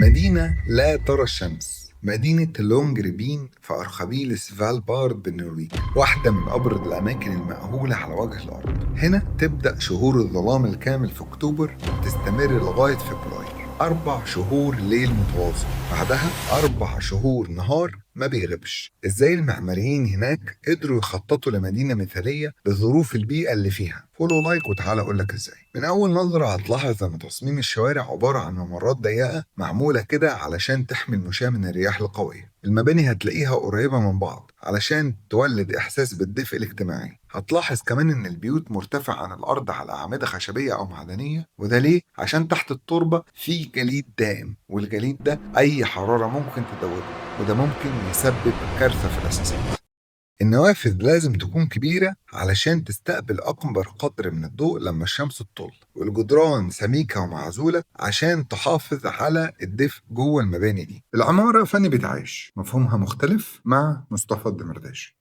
مدينة لا ترى الشمس، مدينة لونجربين في أرخبيل سفالبارد بالنرويج، واحدة من أبرد الأماكن المأهولة على وجه الأرض. هنا تبدأ شهور الظلام الكامل في أكتوبر وتستمر لغاية فبراير، 4 شهور ليل متواصل، بعدها 4 شهور نهار ما بيغيبش. ازاي المعماريين هناك قدروا يخططوا لمدينة مثالية لظروف البيئة اللي فيها؟ فولو لايك وتعالى اقولك ازاي. من اول نظرة هتلاحظ ان تصميم الشوارع عبارة عن ممرات ضيقة معمولة كده علشان تحمي المشاة من الرياح القوية. المباني هتلاقيها قريبة من بعض علشان تولد احساس بالدفء الاجتماعي. هتلاحظ كمان ان البيوت مرتفعة عن الارض على اعمدة خشبية او معدنية، وده ليه؟ عشان تحت التربة في جليد دائم، والجليد ده اي حرارة ممكن تدوبه، وده ممكن يسبب كارثة في الأساسات. النوافذ لازم تكون كبيرة علشان تستقبل أكبر قدر من الضوء لما الشمس تطل، والجدران سميكة ومعزولة عشان تحافظ على الدفء جوه المباني دي. العمارة فن بيتعايش، مفهومها مختلف مع مصطفى الدمرداش.